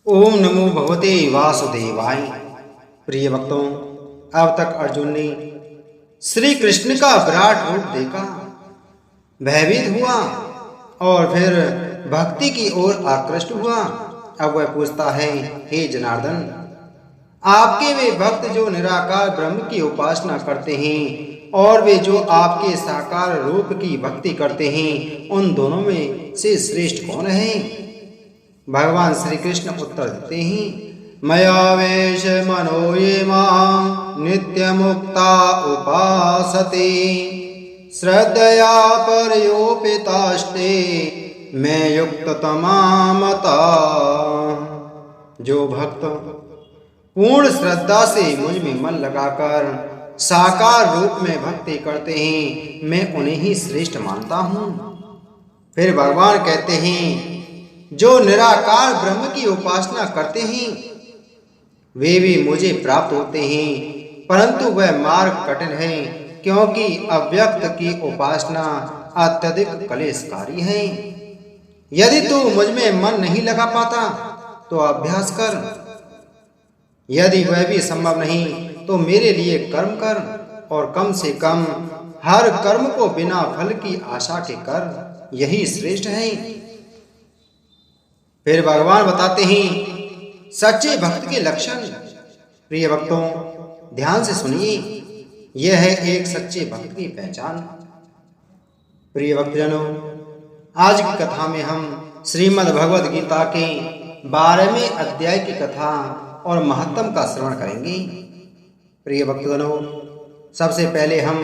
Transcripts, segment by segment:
ओम नमो भगवते वासुदेवाय। प्रिय भक्तों, अब तक अर्जुन ने श्री कृष्ण का विराट रूप देखा, भयभीत हुआ और फिर भक्ति की ओर आकृष्ट हुआ। अब वह पूछता है, हे जनार्दन, आपके वे भक्त जो निराकार ब्रह्म की उपासना करते हैं और वे जो आपके साकार रूप की भक्ति करते हैं, उन दोनों में से श्रेष्ठ कौन है? भगवान श्री कृष्ण उत्तर देते हैं, मया वेश मनो ये मां नित्य मुक्ता उपासते श्रद्धया परयोपितास्ते मैं युक्त तमामता। जो भक्त पूर्ण श्रद्धा से मुझ में मन लगाकर साकार रूप में भक्ति करते हैं, मैं उन्हें ही श्रेष्ठ मानता हूँ। फिर भगवान कहते हैं, जो निराकार ब्रह्म की उपासना करते हैं वे भी मुझे प्राप्त होते हैं, परंतु वह मार्ग कठिन है, क्योंकि अव्यक्त की उपासना अत्यधिक क्लेशकारी है। यदि तू मुझ में मन नहीं लगा पाता तो अभ्यास कर, यदि वह भी संभव नहीं तो मेरे लिए कर्म कर, और कम से कम हर कर्म को बिना फल की आशा के कर, यही श्रेष्ठ है। फिर भगवान बताते हैं सच्चे भक्त के लक्षण। प्रिय भक्तों, ध्यान से सुनिए, यह है एक सच्चे भक्त की पहचान। प्रिय भक्तजनों, आज की कथा में हम श्रीमद् भगवद गीता के 12वें अध्याय की कथा और महत्तम का श्रवण करेंगे। प्रिय भक्तजनों, सबसे पहले हम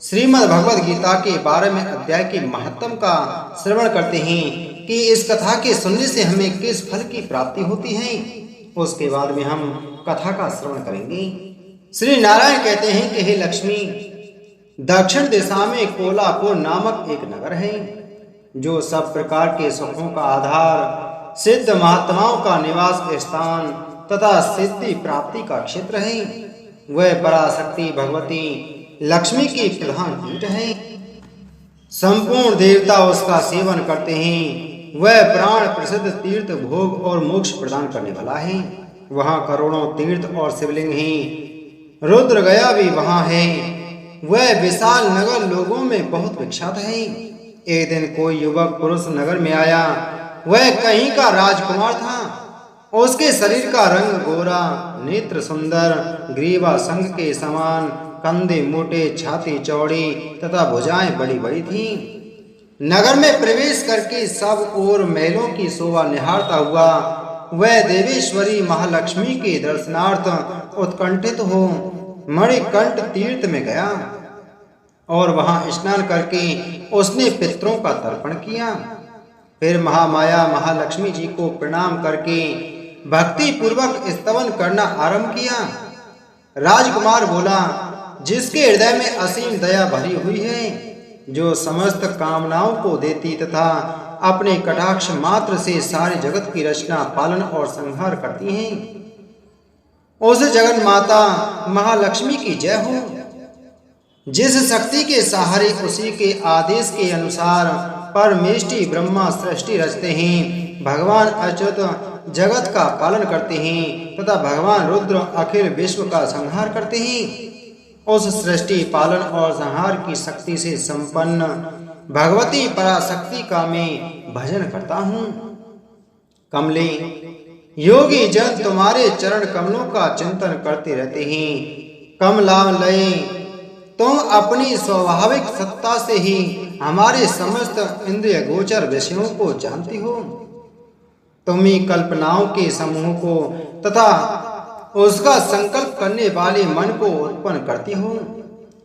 श्रीमद् भगवद गीता के 12वें अध्याय के महत्तम का श्रवण करते हैं कि इस कथा के सुनने से हमें किस फल की प्राप्ति होती है। उसके बाद में हम कथा का श्रवण करेंगे। श्री नारायण कहते हैं कि हे लक्ष्मी, दक्षिण दिशा में कोलापुर नामक एक नगर है, जो सब प्रकार के सुखों का आधार, सिद्ध महात्माओं का निवास स्थान तथा सिद्धि प्राप्ति का क्षेत्र है। वह पराशक्ति भगवती लक्ष्मी की प्रधान पीठ है। संपूर्ण देवता उसका सेवन करते हैं। वह प्राण प्रसिद्ध तीर्थ भोग और मोक्ष प्रदान करने वाला है। वहाँ करोड़ों तीर्थ और शिवलिंग हैं। रुद्र गया भी वहाँ है। वह विशाल नगर लोगों में बहुत विख्यात है। एक दिन कोई युवक पुरुष नगर में आया। वह कहीं का राजकुमार था। उसके शरीर का रंग गोरा, नेत्र सुंदर, ग्रीवा संघ के समान, कंधे मोटे, छाती चौड़ी तथा भुजाएं बड़ी बड़ी थीं। नगर में प्रवेश करके सब ओर महलों की शोभा निहारता हुआ वह देवेश्वरी महालक्ष्मी के दर्शनार्थ उत्कंठित हो मणिकंठ तीर्थ में गया और वहां स्नान करके उसने पितरों का तर्पण किया। फिर महामाया महालक्ष्मी जी को प्रणाम करके भक्ति पूर्वक स्तवन करना आरंभ किया। राजकुमार बोला, जिसके हृदय में असीम दया भरी हुई है, जो समस्त कामनाओं को देती तथा अपने कटाक्ष मात्र से सारे जगत की रचना, पालन और संहार करती हैं, उस जगन माता महालक्ष्मी की जय हो। जिस शक्ति के सहारे उसी के आदेश के अनुसार परमेष्टि ब्रह्मा सृष्टि रचते हैं, भगवान अच्युत जगत का पालन करते हैं तथा भगवान रुद्र अखिल विश्व का संहार करते हैं, उस सृष्टि, पालन और संहार की शक्ति से संपन्न भगवती पराशक्ति का मैं भजन करता हूँ। कमले, योगी जन तुम्हारे चरण कमलों का चिंतन करते रहते हैं। कमलालये, तुम अपनी स्वाभाविक सत्ता से ही हमारे समस्त इंद्रिय गोचर विषयों को जानती हो। तुम ही कल्पनाओं के समूह को तथा उसका संकल्प करने वाले मन को उत्पन्न करती हो।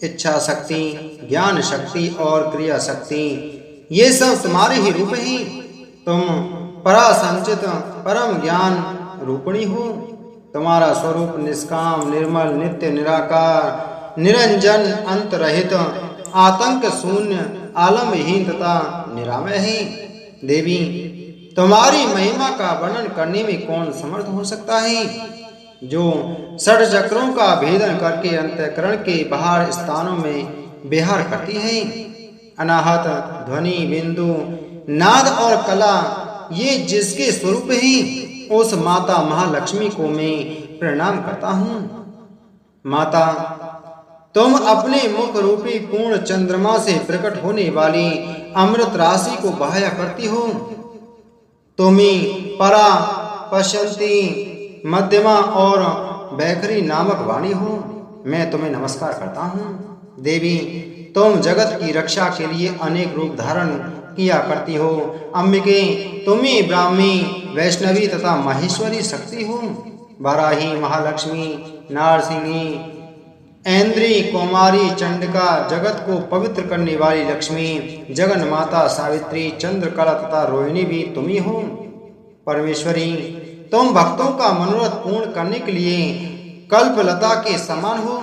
इच्छा शक्ति, ज्ञान शक्ति और क्रिया शक्ति, ये सब तुम्हारे ही रूप हैं। तुम परासंचित परम ज्ञान रूपिणी हो। तुम्हारा स्वरूप निष्काम, निर्मल, नित्य, निराकार, निरंजन, अंत रहित, आतंक शून्य, आलमहीन तथा निरामय है। देवी, तुम्हारी महिमा का वर्णन करने में कौन समर्थ हो सकता है, जो षड चक्रों का भेदन करके अंतःकरण के बाहर स्थानों में विहार करती है। अनाहत, ध्वनि, बिंदु, नाद और कला, ये जिसके स्वरूप हैं, उस माता महालक्ष्मी को मैं प्रणाम करता हूँ। माता, तुम अपने मुख रूपी पूर्ण चंद्रमा से प्रकट होने वाली अमृत राशि को बहाया करती हो। तुमी परा, पश्यंती, मध्यमा और बैखरी नामक वाणी हो। मैं तुम्हें नमस्कार करता हूँ। देवी, तुम जगत की रक्षा के लिए अनेक रूप धारण किया करती हो। अंबिके, तुम्ही ब्राह्मी, वैष्णवी तथा महेश्वरी शक्ति हो। वाराही, महालक्ष्मी, नारसिंही, ऐन्द्री, कौमारी, चंडिका, जगत को पवित्र करने वाली लक्ष्मी, जगन माता, सावित्री, चंद्रकला तथा रोहिणी भी तुम्ही हो। परमेश्वरी, तुम भक्तों का मनोरथ पूर्ण करने के लिए कल्पलता के समान हो।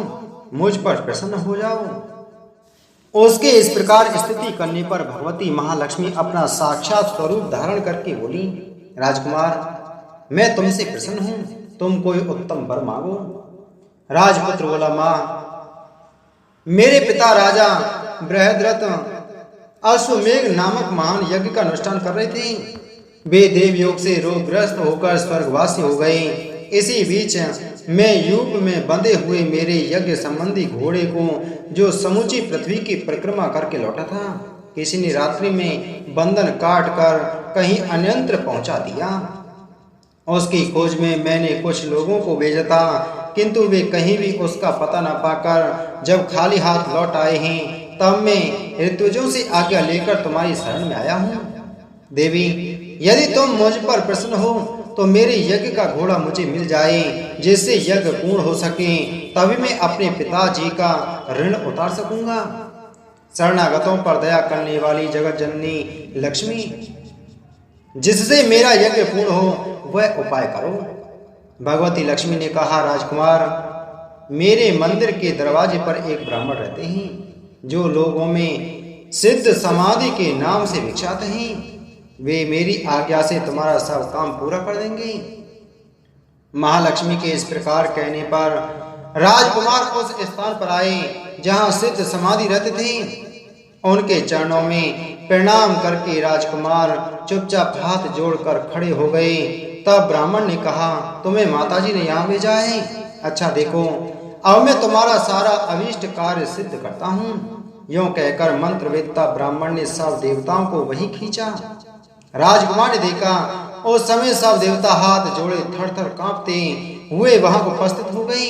मुझ पर प्रसन्न हो जाओ। उसके इस प्रकार स्तुति करने पर भगवती महालक्ष्मी अपना साक्षात स्वरूप धारण करके बोली, राजकुमार, मैं तुमसे प्रसन्न हूँ। तुम कोई उत्तम वर मांगो। राजपुत्र बोला, मां, मेरे पिता राजा बृहद्रथ अश्वमेघ नामक महान यज्ञ का अनुष्ठान कर रहे थे। वे देवयोग से रोगग्रस्त होकर स्वर्गवासी हो गए। इसी बीच मैं यूप में बंधे हुए मेरे यज्ञ संबंधी घोड़े को, जो समूची पृथ्वी की परिक्रमा करके लौटा था, किसी ने रात्रि में बंधन काट कर कहीं अन्यंत्र पहुंचा दिया। उसकी खोज में मैंने कुछ लोगों को भेजा था, किंतु वे कहीं भी उसका पता न पाकर जब खाली हाथ लौट आए हैं, तब मैं ऋतुजों से आज्ञा लेकर तुम्हारी शरण में आया हूँ। देवी, यदि तुम मुझ पर प्रसन्न हो तो मेरे यज्ञ का घोड़ा मुझे मिल जाए, जिससे यज्ञ पूर्ण हो सके, तभी मैं अपने पिताजी का ऋण उतार सकूंगा। शरणागतों पर दया करने वाली जगत जननी लक्ष्मी, जिससे मेरा यज्ञ पूर्ण हो वह उपाय करो। भगवती लक्ष्मी ने कहा, राजकुमार, मेरे मंदिर के दरवाजे पर एक ब्राह्मण रहते हैं, जो लोगों में सिद्ध समाधि के नाम से विख्यात हैं। वे मेरी आज्ञा से तुम्हारा सब काम पूरा कर देंगे। महालक्ष्मी के इस प्रकार कहने पर राजकुमार उस स्थान पर आए जहां सिद्ध समाधि रहते थे। उनके चरणों में प्रणाम करके राजकुमार चुपचाप हाथ जोड़कर खड़े हो गए। तब ब्राह्मण ने कहा, तुम्हें माताजी ने यहाँ भेजा है? अच्छा देखो, अब मैं तुम्हारा सारा अभीष्ट कार्य सिद्ध करता हूँ। यूं कहकर मंत्रवेत्ता ब्राह्मण ने सब देवताओं को वहीं खींचा। राजकुमार ने देखा, उस समय सब देवता हाथ जोड़े थर थर कांपते हुए वहां उपस्थित हो गए।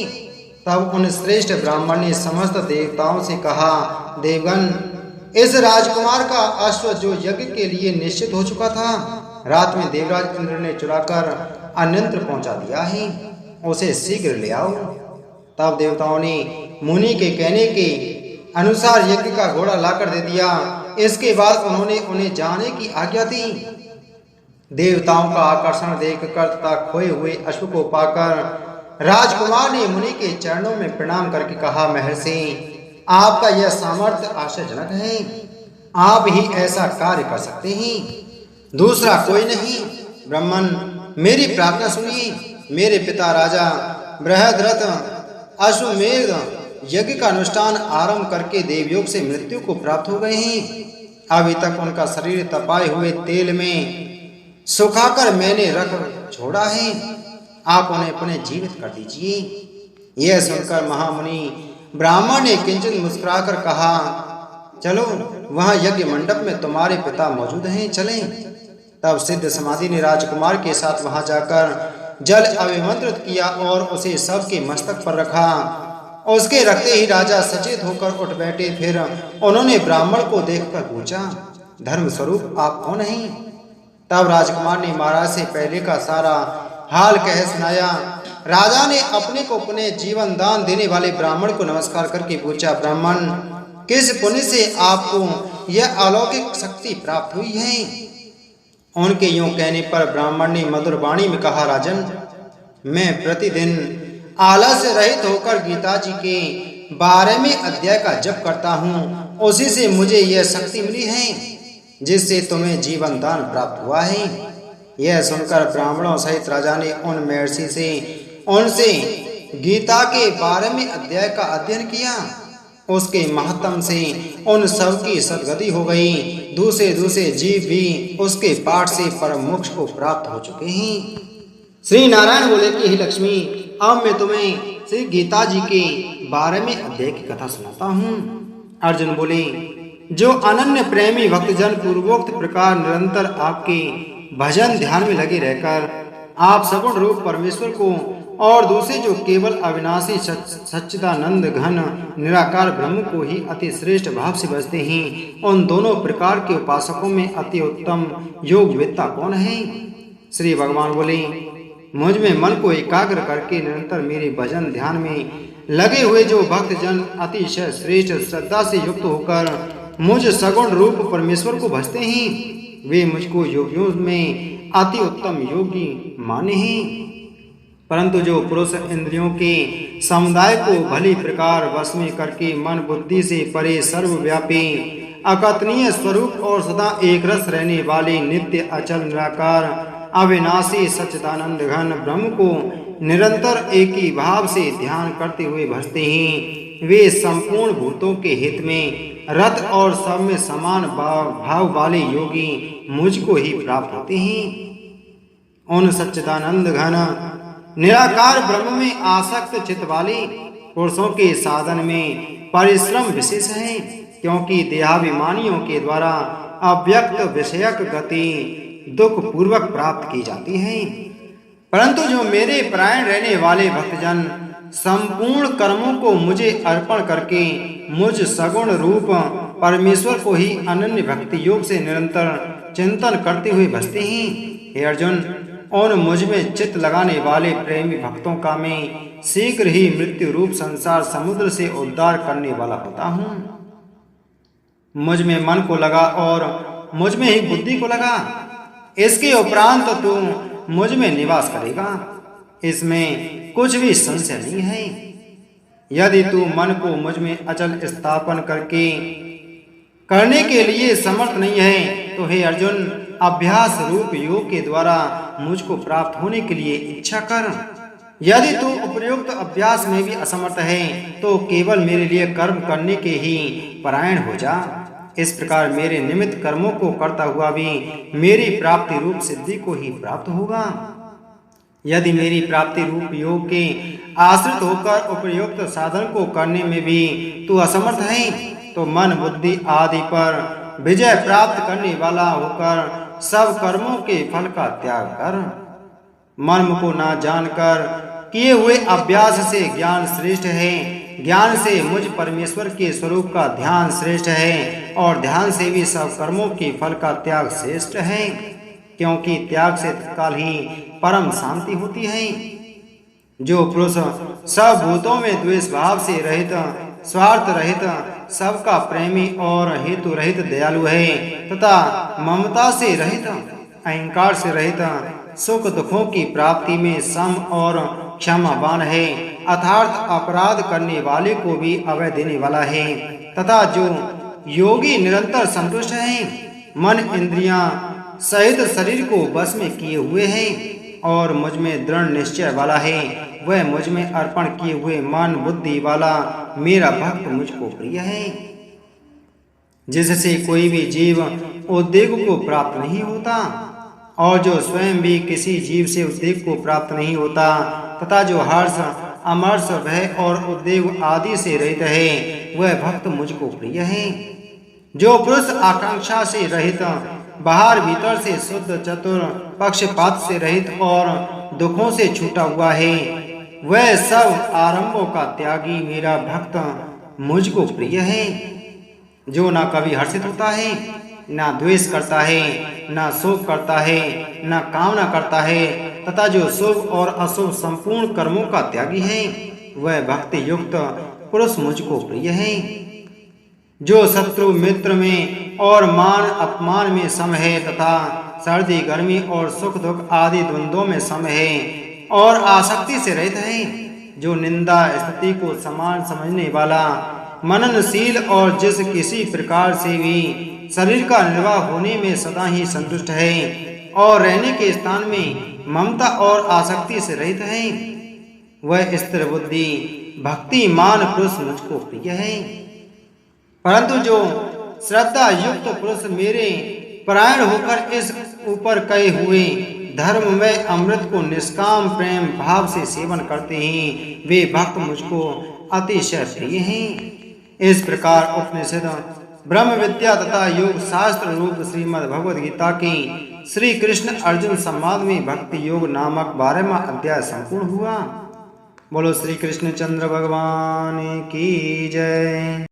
तब उन श्रेष्ठ ब्राह्मण ने समस्त देवताओं से कहा, देवगण, इस राजकुमार का अश्व जो यज्ञ के लिए निश्चित हो चुका था, रात में देवराज इंद्र ने चुराकर अन्यंत्र पहुंचा दिया है, उसे शीघ्र ले आओ। तब देवताओं ने मुनि के कहने के अनुसार यज्ञ का घोड़ा लाकर दे दिया। इसके बाद उन्होंने उन्हें जाने की आज्ञा दी। देवताओं का आकर्षण देखकर तथा खोए हुए अश्व को पाकर राजकुमार ने मुनि के चरणों में प्रणाम करके कहा, महर्षि, आपका यह सामर्थ्य आश्चर्यजनक है। आप ही ऐसा कार्य कर सकते हैं, दूसरा कोई नहीं। ब्राह्मण, मेरी प्रार्थना सुनिए। मेरे पिता राजा बृहद्रथ अश्वमेध यज्ञ का अनुष्ठान आरंभ करके देवयोग से मृत्यु को प्राप्त हो गए हैं। अभी तक उनका शरीर तपाए हुए तेल में सुखाकर मैंने रख छोड़ा है। आप उन्हें पुनः जीवित कर दीजिए। यह सुनकर महामुनि ब्राह्मण ने किंचित मुस्कुराकर कहा, चलो, वहां यज्ञ मंडप में तुम्हारे पिता मौजूद हैं, चलें। तब सिद्ध समाधि ने राजकुमार के साथ वहां जाकर जल अभिमंत्रित किया और उसे सबके मस्तक पर रखा। उसके रखते ही राजा सचेत होकर उठ बैठे। फिर उन्होंने ब्राह्मण को देखकर पूछा, धर्म स्वरूप आप कौन हैं? तब राजकुमार ने महाराज से पहले का सारा हाल कह सुनाया। राजा ने अपने को पुनः जीवन दान देने वाले ब्राह्मण को नमस्कार करके पूछा, ब्राह्मण, किस पुण्य से आपको यह अलौकिक शक्ति प्राप्त हुई है? उनके यूं कहने पर ब्राह्मण ने मधुर वाणी में कहा, राजन, मैं प्रतिदिन आलस्य रहित होकर गीता जी के 12वें अध्याय का जप करता हूँ। उसी से मुझे यह शक्ति मिली है जिससे तुम्हें जीवन दान प्राप्त हुआ है। यह सुनकर ब्राह्मणों सहित राजा ने उन महर्षि उनसे गीता के 12वें अध्याय का अध्ययन किया। उसके महत्म से उन सब की सद्गति हो गई। दूसरे दूसरे जीव भी उसके पाठ से परम मोक्ष को प्राप्त हो चुके हैं। श्री नारायण बोले कि हे लक्ष्मी, अब मैं तुम्हें श्री गीता जी के 12वें अध्याय की कथा सुनाता हूँ। अर्जुन बोले, जो अनन्य प्रेमी भक्तजन पूर्वोक्त प्रकार निरंतर आपके भजन ध्यान में लगे रहकर आप सगुण रूप परमेश्वर को और दूसरे जो केवल अविनाशी सच्चिदानंद घन निराकार ब्रह्म को ही अति श्रेष्ठ भाव से बसते हैं, उन दोनों प्रकार के उपासकों में अति उत्तम योग वेत्ता कौन है? श्री भगवान बोले, मुझ में मन को एकाग्र करके निरंतर मेरे भजन ध्यान में लगे हुए जो भक्त जन अतिशय श्रेष्ठ श्रद्धा से युक्त होकर मुझ सगुण रूप परमेश्वर को भजते हैं, वे मुझको योगियों में अति उत्तम योगी माने हैं। परंतु जो पुरुष इंद्रियों के समुदाय को भली प्रकार वश में करके मन बुद्धि से परे सर्वव्यापी अकथनीय स्वरूप और सदा एक रस रहने वाले नित्य अचल निराकार अविनाशी सच्चिदानंद घन ब्रह्म को निरंतर एक ही भाव से ध्यान करते हुए भजते हैं, वे संपूर्ण भूतों के हित में रत और सब में समान भाव वाले योगी मुझको ही प्राप्त होते हैं। उन सच्चिदानंद घन निराकार ब्रह्म में आसक्त चित्त वाले पुरुषों के साधन में परिश्रम विशेष है, क्योंकि देहाभिमानियों के द्वारा अव्यक्त विषयक गति दुख पूर्वक प्राप्त की जाती है। परंतु जो मेरे परायण रहने वाले भक्तजन संपूर्ण कर्मों को मुझे अर्पण करके मुझ सगुण रूप परमेश्वर को ही अनन्य भक्ति योग से निरंतर चिंतन करते हुए भजते हैं, हे अर्जुन, उन मुझ में चित्त लगाने वाले प्रेमी भक्तों का मैं शीघ्र ही मृत्यु रूप संसार समुद्र से उद्धार करने वाला होता हूँ। मुझ में मन को लगा और मुझ में ही बुद्धि को लगा, इसके उपरांत तू मुझ में निवास करेगा, इसमें कुछ भी संशय नहीं है। यदि तू मन को मुझ में अचल स्थापन करने के लिए समर्थ नहीं है, तो हे अर्जुन, अभ्यास रूप योग के द्वारा मुझको प्राप्त होने के लिए इच्छा कर। यदि तू उपयुक्त अभ्यास में भी असमर्थ है, तो केवल मेरे लिए कर्म करने के ही परायण हो जा। इस प्रकार मेरे निमित्त कर्मों को करता हुआ भी मेरी प्राप्ति रूप सिद्धि को ही प्राप्त होगा। यदि मेरी प्राप्ति रूप योग के आश्रित होकर उपयुक्त साधन को करने में भी तू असमर्थ है, तो मन बुद्धि आदि पर विजय प्राप्त करने वाला होकर सब कर्मों के फल का त्याग कर। मर्म को ना जानकर किए हुए अभ्यास से ज्ञान श्रेष्ठ है, ज्ञान से मुझ परमेश्वर के स्वरूप का ध्यान श्रेष्ठ है, और ध्यान से भी सब कर्मों के फल का त्याग श्रेष्ठ है, क्योंकि त्याग से तत्काल ही परम शांति होती है। जो पुरुष सब भूतों में द्वेष भाव से रहित, स्वार्थ रहित, सबका प्रेमी और हेतु रहित दयालु है, तथा ममता से रहित, अहंकार से रहित, सुख दुखों की प्राप्ति में सम और क्षमावान है, अर्थात अपराध करने वाले को भी अभय देने वाला है, तथा जो योगी निरंतर संतुष्ट है, मन इंद्रियां सहित शरीर को बस में किए हुए है और मुझ में दृढ़ निश्चय वाला है, वह मुझ में अर्पण किए हुए मन बुद्धि वाला मेरा भक्त मुझको प्रिय है। जिससे कोई भी जीव उद्वेग को प्राप्त नहीं होता, और जो स्वयं भी किसी जीव से उद्वेग को प्राप्त नहीं होता, तथा जो हर्ष अमर्ष भय और उद्वेग आदि से रहित है, वह भक्त मुझको प्रिय है। जो पुरुष आकांक्षा से रहित, बाहर भीतर से शुद्ध, चतुर, पक्षपात से रहित और दुखों से छूटा हुआ है, वह सब आरंभों का त्यागी मेरा भक्त मुझको प्रिय है। जो ना कभी हर्षित होता है, ना द्वेष करता है, ना शोक करता है, ना कामना करता है, तथा जो शुभ और अशुभ संपूर्ण कर्मों का त्यागी है, वह भक्ति युक्त पुरुष मुझको प्रिय है। जो शत्रु मित्र में और मान अपमान में सम है, तथा सर्दी गर्मी और सुख दुख आदि द्वंद्वों में सम है और आसक्ति से रहित है, जो निंदा स्थिति को समान समझने वाला, मननशील और जिस किसी प्रकार से भी शरीर का निर्वाह होने में सदा ही संतुष्ट है और रहने के स्थान में ममता और आसक्ति से रहित है, वह स्थिर बुद्धि भक्तिमान पुरुष मुझको प्रिय है। परंतु जो श्रद्धा युक्त पुरुष मेरे परायण होकर इस ऊपर कहे हुए धर्म में अमृत को निष्काम प्रेम भाव से सेवन करते हैं, वे भक्त मुझको अतिशय प्रिय हैं। इस प्रकार उपनिषद, ब्रह्म विद्या तथा योग शास्त्र रूप श्रीमद् भगवद गीता की श्री कृष्ण अर्जुन संवाद में भक्ति योग नामक 12वां अध्याय संपूर्ण हुआ। बोलो श्री कृष्ण चंद्र भगवान की जय।